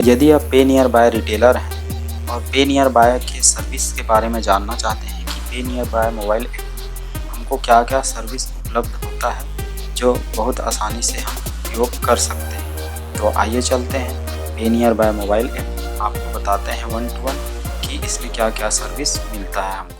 यदि आप पे नियर बाय रिटेलर हैं और पे नियर बाय के सर्विस के बारे में जानना चाहते हैं कि पे नियर बाय मोबाइल ऐप हमको क्या क्या सर्विस उपलब्ध होता है जो बहुत आसानी से हम उपयोग कर सकते हैं, तो आइए चलते हैं पे नियर बाय मोबाइल ऐप आपको बताते हैं 1 to 1 कि इसमें क्या क्या सर्विस मिलता है हमको।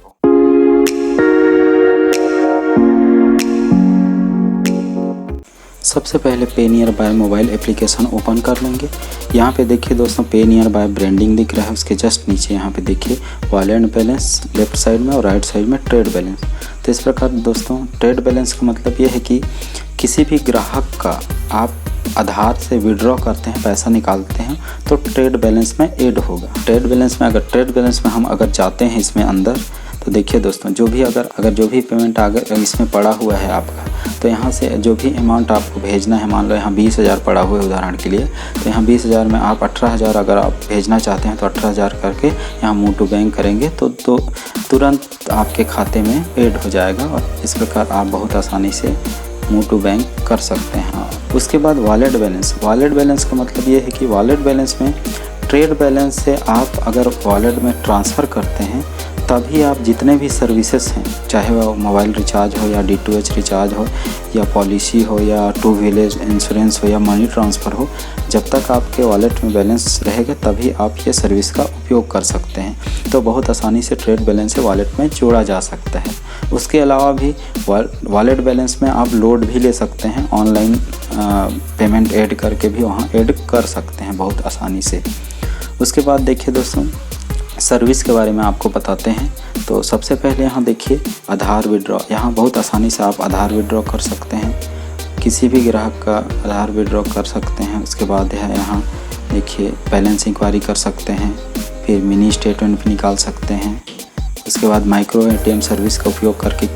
सबसे पहले पे near by mobile application open कर लेंगे। यहाँ पे देखिए दोस्तों पे नियर बाय ब्रांडिंग दिख रहा है, उसके जस्ट नीचे यहाँ पे देखिए वॉलेट बैलेंस लेफ्ट साइड में और राइट साइड में ट्रेड बैलेंस। तो इस प्रकार दोस्तों ट्रेड बैलेंस का मतलब ये है कि किसी भी ग्राहक का आप आधार से विड्रॉ करते हैं, पैसा निकालते हैं तो ट्रेड बैलेंस में ऐड होगा। ट्रेड बैलेंस में हम अगर जाते हैं इसमें अंदर तो देखिए दोस्तों जो भी पेमेंट अगर इसमें पड़ा हुआ है आपका, तो यहाँ से जो भी अमाउंट आपको भेजना है, मान लो यहाँ 20,000 पड़ा हुआ है उदाहरण के लिए, तो यहाँ 20,000 में आप 18,000 अगर आप भेजना चाहते हैं तो 18,000 करके यहाँ मूव टू बैंक करेंगे तो तुरंत आपके खाते में ऐड हो जाएगा और इस प्रकार आप बहुत आसानी से मूव टू बैंक कर सकते हैं। उसके बाद वॉलेट बैलेंस का मतलब ये है कि वॉलेट बैलेंस में ट्रेड बैलेंस से आप अगर वॉलेट में ट्रांसफ़र करते हैं तभी आप जितने भी सर्विसेज हैं, चाहे वह मोबाइल रिचार्ज हो या D2H रिचार्ज हो या पॉलिसी हो या 2 व्हीलर इंश्योरेंस हो या मनी ट्रांसफ़र हो, जब तक आपके वॉलेट में बैलेंस रहेगा तभी आप ये सर्विस का उपयोग कर सकते हैं। तो बहुत आसानी से ट्रेड बैलेंस से वॉलेट में जोड़ा जा सकता है। उसके अलावा भी वॉलेट बैलेंस में आप लोड भी ले सकते हैं, ऑनलाइन पेमेंट ऐड करके भी वहाँ ऐड कर सकते हैं बहुत आसानी से। उसके बाद देखिए दोस्तों सर्विस के बारे में आपको बताते हैं। तो सबसे पहले यहाँ देखिए आधार विड्रॉ, यहाँ बहुत आसानी से आप आधार विड्रॉ कर सकते हैं, किसी भी ग्राहक का आधार विड्रॉ कर सकते हैं। उसके बाद है यहाँ देखिए बैलेंस इंक्वायरी कर सकते हैं, फिर मिनी स्टेटमेंट भी निकाल सकते हैं। उसके बाद माइक्रो ATM सर्विस का उपयोग करके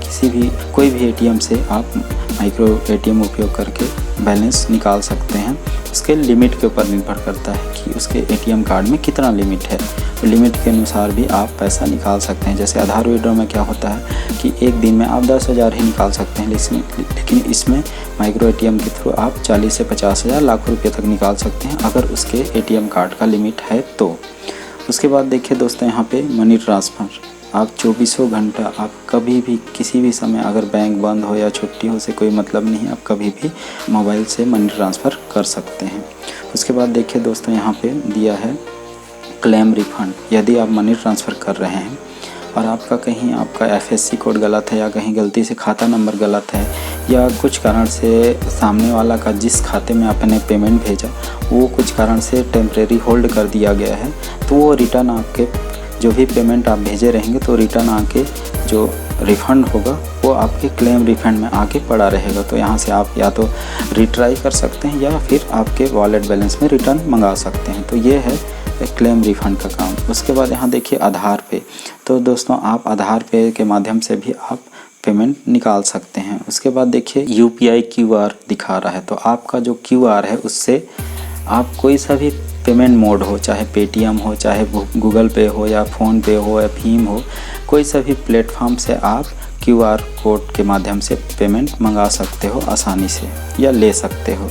कोई भी ATM से आप माइक्रो ATM उपयोग करके बैलेंस निकाल सकते हैं। उसके लिमिट के ऊपर निर्भर करता है कि उसके ATM कार्ड में कितना लिमिट है, तो लिमिट के अनुसार भी आप पैसा निकाल सकते हैं। जैसे आधार विड्रॉ में क्या होता है कि एक दिन में आप 10,000 ही निकाल सकते हैं, लेकिन इसमें माइक्रो ATM के थ्रू आप 40 से 50,000 लाख रुपये तक निकाल सकते हैं अगर उसके ATM कार्ड का लिमिट है तो। उसके बाद देखिए दोस्तों यहाँ पे मनी ट्रांसफ़र, आप 24 घंटा आप कभी भी किसी भी समय अगर बैंक बंद हो या छुट्टी हो से कोई मतलब नहीं, आप कभी भी मोबाइल से मनी ट्रांसफ़र कर सकते हैं। उसके बाद देखिए दोस्तों यहाँ पे दिया है क्लेम रिफ़ंड। यदि आप मनी ट्रांसफ़र कर रहे हैं और आपका FSC कोड गलत है या कहीं गलती से खाता नंबर गलत है या कुछ कारण से सामने वाला का जिस खाते में आपने पेमेंट भेजा वो कुछ कारण से टेम्परेरी होल्ड कर दिया गया है, तो वो रिटर्न आपके जो भी पेमेंट आप भेजे रहेंगे तो रिटर्न आके जो रिफ़ंड होगा वो आपके क्लेम रिफ़ंड में आके पड़ा रहेगा। तो यहाँ से आप या तो रिट्राई कर सकते हैं या फिर आपके वॉलेट बैलेंस में रिटर्न मंगा सकते हैं। तो ये है क्लेम रिफ़ंड का काम। उसके बाद यहाँ देखिए आधार पे, तो दोस्तों आप आधार पे के माध्यम से भी आप पेमेंट निकाल सकते हैं। उसके बाद देखिए UPI QR दिखा रहा है, तो आपका जो QR है उससे आप कोई सा भी पेमेंट मोड हो, चाहे पेटीएम हो, चाहे गूगल पे हो या फ़ोन पे हो या भीम हो, कोई सा भी प्लेटफॉर्म से आप QR कोड के माध्यम से पेमेंट मंगा सकते हो आसानी से या ले सकते हो।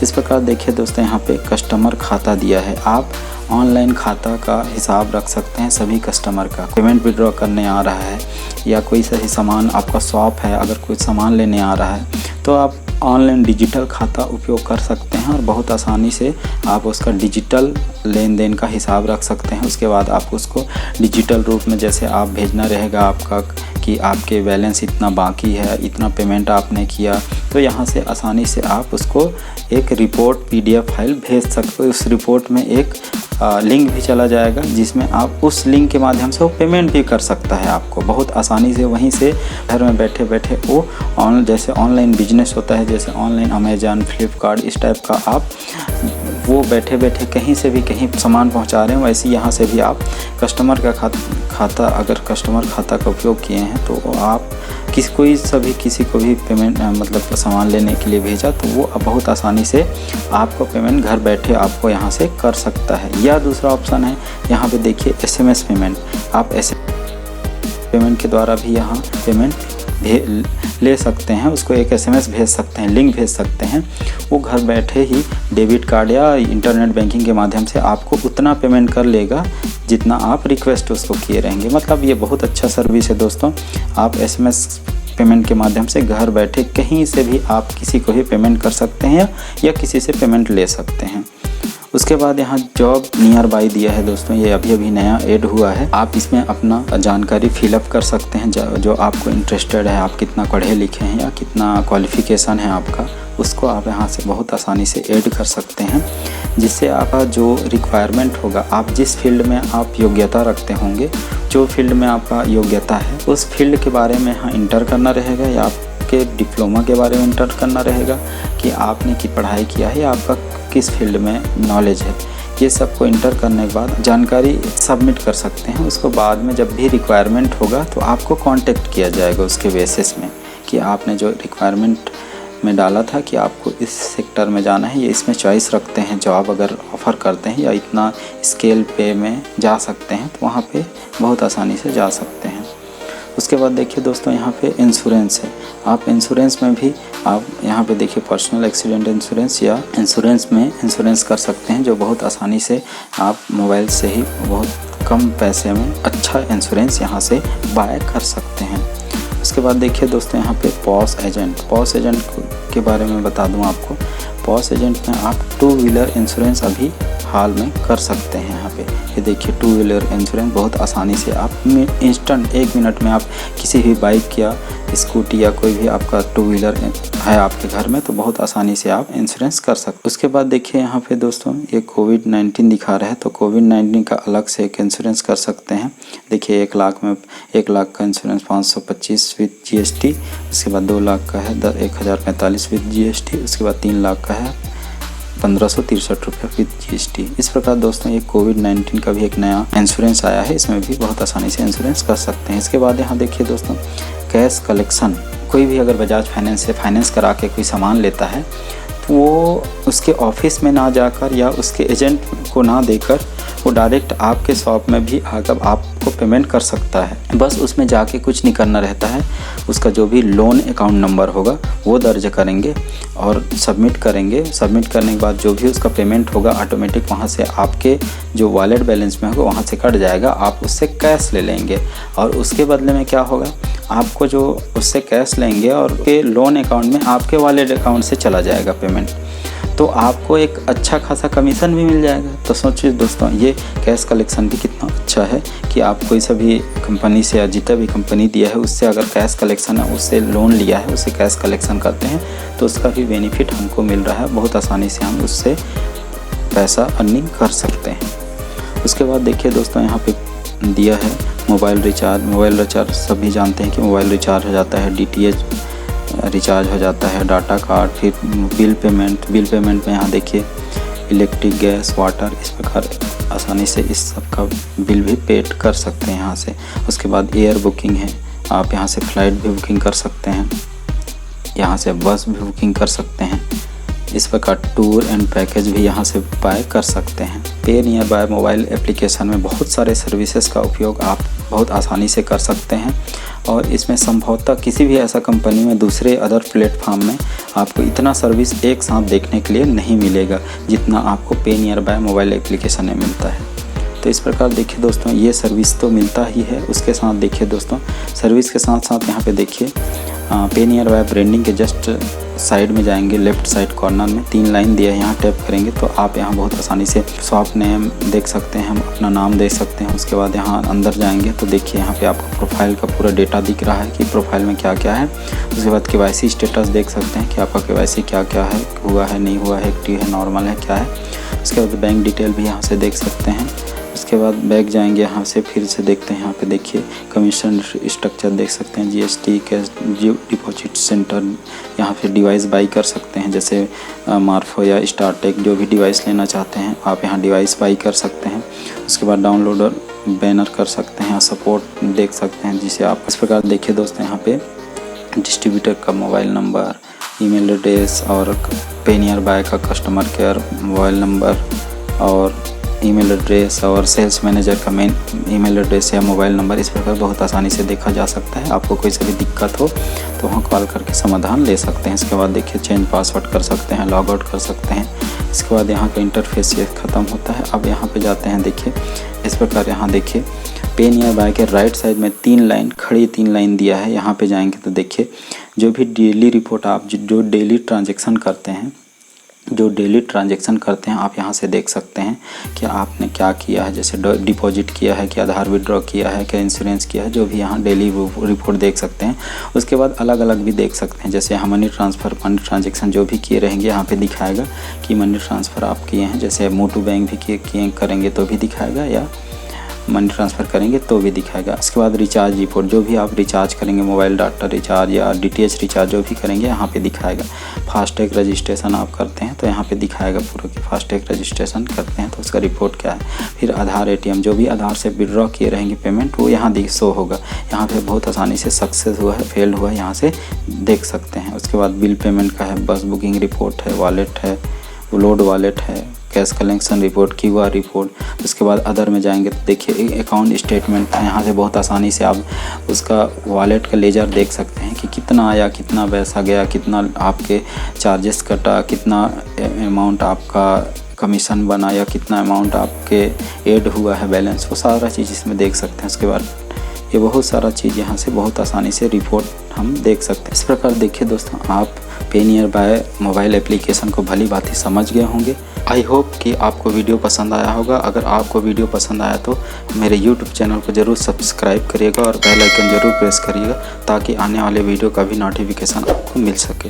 इस प्रकार देखिए दोस्तों यहाँ पे कस्टमर खाता दिया है, आप ऑनलाइन खाता का हिसाब रख सकते हैं सभी कस्टमर का। पेमेंट विड्रॉ करने आ रहा है या कोई सही सामान आपका शॉप है, अगर कोई सामान लेने आ रहा है तो आप ऑनलाइन डिजिटल खाता उपयोग कर सकते हैं और बहुत आसानी से आप उसका डिजिटल लेन देन का हिसाब रख सकते हैं। उसके बाद आप उसको डिजिटल रूप में जैसे आप भेजना रहेगा आपका कि आपके बैलेंस इतना बाकी है, इतना पेमेंट आपने किया, तो यहाँ से आसानी से आप उसको एक रिपोर्ट PDF फाइल भेज सकते हो। उस रिपोर्ट में एक लिंक भी चला जाएगा जिसमें आप उस लिंक के माध्यम से वो पेमेंट भी कर सकता है आपको बहुत आसानी से। वहीं से घर में बैठे बैठे वो जैसे ऑनलाइन बिजनेस होता है, जैसे ऑनलाइन अमेजन, फ्लिपकार्ट, इस टाइप का आप वो बैठे बैठे कहीं से भी कहीं सामान पहुंचा रहे हैं, वैसे यहाँ से भी आप कस्टमर का खाता अगर कस्टमर खाता का उपयोग किए हैं तो आप किसी को भी पेमेंट मतलब सामान लेने के लिए भेजा तो वो बहुत आसानी से आपको पेमेंट घर बैठे आपको यहाँ से कर सकता है। या दूसरा ऑप्शन है यहाँ पे देखिए SMS पेमेंट, आप पेमेंट के द्वारा भी यहाँ पेमेंट ले सकते हैं, उसको एक SMS भेज सकते हैं, लिंक भेज सकते हैं। वो घर बैठे ही डेबिट कार्ड या इंटरनेट बैंकिंग के माध्यम से आपको उतना पेमेंट कर लेगा जितना आप रिक्वेस्ट उसको किए रहेंगे। मतलब ये बहुत अच्छा सर्विस है दोस्तों। आप SMS पेमेंट के माध्यम से घर बैठे कहीं से भी आप किसी को भी पेमेंट कर सकते हैं या किसी से पेमेंट ले सकते हैं। उसके बाद यहाँ जॉब नियर बाई दिया है दोस्तों, ये अभी नया ऐड हुआ है। आप इसमें अपना जानकारी फिलअप कर सकते हैं, जो आपको इंटरेस्टेड है, आप कितना पढ़े लिखे हैं या कितना क्वालिफ़िकेशन है आपका, उसको आप यहाँ से बहुत आसानी से ऐड कर सकते हैं, जिससे आपका जो रिक्वायरमेंट होगा, आप जिस फील्ड में आप योग्यता रखते होंगे, जो फील्ड में आपका योग्यता है उस फील्ड के बारे में यहाँ इंटर करना रहेगा, या आपके डिप्लोमा के बारे में इंटर करना रहेगा कि आपने की पढ़ाई किया है या आपका किस फील्ड में नॉलेज है। ये सबको इंटर करने के बाद जानकारी सबमिट कर सकते हैं। उसको बाद में जब भी रिक्वायरमेंट होगा तो आपको कांटेक्ट किया जाएगा उसके बेसिस में कि आपने जो रिक्वायरमेंट में डाला था कि आपको इस सेक्टर में जाना है, ये इसमें चॉइस रखते हैं, जॉब अगर ऑफ़र करते हैं या इतना स्केल पे में जा सकते हैं तो वहाँ पे बहुत आसानी से जा सकते हैं। उसके बाद देखिए दोस्तों यहाँ पे इंश्योरेंस है। आप इंश्योरेंस में भी आप यहाँ पे देखिए पर्सनल एक्सीडेंट इंश्योरेंस या इंश्योरेंस में इंश्योरेंस कर सकते हैं, जो बहुत आसानी से आप मोबाइल से ही बहुत कम पैसे में अच्छा इंश्योरेंस यहाँ से बाय कर सकते हैं। उसके बाद देखिए दोस्तों यहाँ पे पॉस एजेंट के बारे में बता दूँ आपको। पॉस एजेंट में आप 2 व्हीलर इंश्योरेंस अभी हाल में कर सकते हैं। यहाँ पे ये देखिए 2 व्हीलर इंश्योरेंस बहुत आसानी से आप इंस्टेंट 1 मिनट में आप किसी भी बाइक या स्कूटी या कोई भी आपका 2 व्हीलर है आपके घर में तो बहुत आसानी से आप इंश्योरेंस कर सकते। उसके बाद देखिए यहाँ पे दोस्तों ये कोविड-19 दिखा रहा है, तो कोविड-19 का अलग से एक इंश्योरेंस कर सकते हैं। देखिए 1 लाख में 1 लाख का इंश्योरेंस 525 विद GST, उसके बाद 2 लाख का है 1045 विद GST, उसके बाद 3 लाख का है 1563 रुपये विद GST। इस प्रकार दोस्तों ये कोविड-19 का भी एक नया इंश्योरेंस आया है, इसमें भी बहुत आसानी से इंश्योरेंस कर सकते हैं। इसके बाद यहाँ देखिए दोस्तों कैश कलेक्शन, कोई भी अगर बजाज फाइनेंस से फाइनेंस करा के कोई सामान लेता है तो वो उसके ऑफिस में ना जाकर या उसके एजेंट को ना देकर वो डायरेक्ट आपके शॉप में भी आकर आपको पेमेंट कर सकता है। बस उसमें जाके कुछ नहीं करना रहता है, उसका जो भी लोन अकाउंट नंबर होगा वो दर्ज करेंगे और सबमिट करेंगे। सबमिट करने के बाद जो भी उसका पेमेंट होगा ऑटोमेटिक वहाँ से आपके जो वॉलेट बैलेंस में होगा वहाँ से कट जाएगा, आप उससे कैश ले लेंगे और उसके बदले में क्या होगा, आपको जो उससे कैश लेंगे और के लोन अकाउंट में आपके वॉलेट अकाउंट से चला जाएगा पेमेंट, तो आपको एक अच्छा खासा कमीशन भी मिल जाएगा। तो सोचिए दोस्तों ये कैश कलेक्शन भी कितना अच्छा है कि आप कोई सा भी कंपनी से या जितना भी कंपनी दिया है उससे अगर कैश कलेक्शन है, उससे लोन लिया है, उससे कैश कलेक्शन करते हैं तो उसका भी बेनिफिट हमको मिल रहा है। बहुत आसानी से हम उससे पैसा अर्निंग कर सकते हैं। उसके बाद देखिए दोस्तों यहाँ पे दिया है मोबाइल रिचार्ज सभी जानते हैं कि मोबाइल रिचार्ज हो जाता है, DTH रिचार्ज हो जाता है, डाटा कार्ड, फिर बिल पेमेंट में यहाँ देखिए इलेक्ट्रिक, गैस, वाटर, इस प्रकार आसानी से इस सब का बिल भी पेड कर सकते हैं यहाँ से। उसके बाद एयर बुकिंग है, आप यहाँ से फ़्लाइट भी बुकिंग कर सकते हैं, यहाँ से बस भी बुकिंग कर सकते हैं। इस प्रकार टूर एंड पैकेज भी यहाँ से बाय कर सकते हैं। पे नियर बाय मोबाइल एप्लीकेशन में बहुत सारे सर्विसेज का उपयोग आप बहुत आसानी से कर सकते हैं और इसमें संभवतः किसी भी ऐसा कंपनी में दूसरे अदर प्लेटफॉर्म में आपको इतना सर्विस एक साथ देखने के लिए नहीं मिलेगा जितना आपको पे नियर बाय मोबाइल एप्लीकेशन में मिलता है। तो इस प्रकार देखिए दोस्तों ये सर्विस तो मिलता ही है, उसके साथ देखिए दोस्तों सर्विस के साथ साथ यहाँ पे देखिए पे नियर बाय ब्रांडिंग के जस्ट साइड में जाएंगे, लेफ्ट साइड कॉर्नर में 3 लाइन दिया है, यहाँ टैप करेंगे तो आप यहाँ बहुत आसानी से शॉप नेम देख सकते हैं, हम अपना नाम देख सकते हैं। उसके बाद यहाँ अंदर जाएंगे तो देखिए यहाँ पे आपको प्रोफाइल का पूरा डेटा दिख रहा है कि प्रोफाइल में क्या क्या है। उसके बाद KYC स्टेटस देख सकते हैं कि आपका KYC क्या क्या है, हुआ है, नहीं हुआ है, एक्टिव है, नॉर्मल है, क्या है। उसके बाद बैंक डिटेल भी यहाँ से देख सकते हैं। उसके बाद बैक जाएंगे, यहाँ से फिर से देखते हैं, यहाँ पे देखिए कमीशन स्ट्रक्चर देख सकते हैं, GST, कैश डिपॉजिट सेंटर, यहाँ पे डिवाइस बाई कर सकते हैं, जैसे मार्फो या स्टारटेक जो भी डिवाइस लेना चाहते हैं आप यहाँ डिवाइस बाई कर सकते हैं। उसके बाद डाउनलोडर बैनर कर सकते हैं, सपोर्ट देख सकते हैं जिसे आप इस प्रकार देखिए दोस्तों यहाँ पे डिस्ट्रीब्यूटर का मोबाइल नंबर, ईमेल एड्रेस और पे नियर बाय का कस्टमर केयर मोबाइल नंबर और ईमेल एड्रेस और सेल्स मैनेजर का मेन ईमेल एड्रेस या मोबाइल नंबर, इस प्रकार बहुत आसानी से देखा जा सकता है। आपको कोई सी भी दिक्कत हो तो वहाँ कॉल करके समाधान ले सकते हैं। इसके बाद देखिए चेंज पासवर्ड कर सकते हैं, लॉग आउट कर सकते हैं। इसके बाद यहाँ का इंटरफेस ये ख़त्म होता है। अब यहाँ पे जाते हैं, देखिए इस प्रकार यहाँ देखिए पे नियर बाय के राइट साइड में 3 लाइन खड़ी 3 लाइन दिया है। यहाँ पे जाएंगे तो देखिए जो भी डेली रिपोर्ट आप जो डेली ट्रांजेक्शन करते हैं आप यहाँ से देख सकते हैं कि आपने क्या किया है, जैसे डिपॉजिट किया है, कि आधार विड्रॉ किया है, क्या इंश्योरेंस किया है, जो भी यहाँ डेली रिपोर्ट देख सकते हैं। उसके बाद अलग अलग भी देख सकते हैं, जैसे यहाँ मनी ट्रांजेक्शन जो भी किए रहेंगे यहाँ पे दिखाएगा कि मनी ट्रांसफ़र आप किए हैं। जैसे मोटू बैंक भी किए करेंगे तो भी दिखाएगा, या मनी ट्रांसफ़र करेंगे तो भी दिखाएगा। इसके बाद रिचार्ज रिपोर्ट, जो भी आप रिचार्ज करेंगे, मोबाइल डाटा रिचार्ज या DTH रिचार्ज जो भी करेंगे यहाँ पे दिखाएगा। फास्टैग रजिस्ट्रेशन आप करते हैं तो यहाँ पे दिखाएगा पूरा कि फास्टैग रजिस्ट्रेशन करते हैं तो उसका रिपोर्ट क्या है। फिर आधार ATM, जो भी आधार से विड्रॉ किए रहेंगे पेमेंट, वो यहाँ शो होगा। यहाँ पे बहुत आसानी से सक्सेस हुआ है, फेल्ड हुआ है, यहाँ से देख सकते हैं। उसके बाद बिल पेमेंट का है, बस बुकिंग रिपोर्ट है, वॉलेट है, लोड वॉलेट है, cash collection report, QR report. उसके बाद अदर में जाएंगे तो देखिए अकाउंट स्टेटमेंट है। यहाँ से बहुत आसानी से आप उसका वॉलेट का लेजर देख सकते हैं कि कितना आया, कितना पैसा गया, कितना आपके चार्जेस कटा, कितना अमाउंट आपका कमीशन बना, या कितना अमाउंट आपके ऐड हुआ है बैलेंस, वो सारा चीज़ इसमें देख सकते हैं। उसके बाद ये बहुत सारा चीज़ यहाँ से बहुत आसानी से रिपोर्ट हम देख सकते हैं। इस प्रकार देखिए दोस्तों, आप पे नियर बाय मोबाइल एप्लीकेशन को भली भांति समझ गए होंगे। आई होप कि आपको वीडियो पसंद आया होगा। अगर आपको वीडियो पसंद आया तो मेरे YouTube चैनल को ज़रूर सब्सक्राइब करिएगा और बेल आइकन ज़रूर प्रेस करिएगा, ताकि आने वाले वीडियो का भी नोटिफिकेशन आपको मिल सके।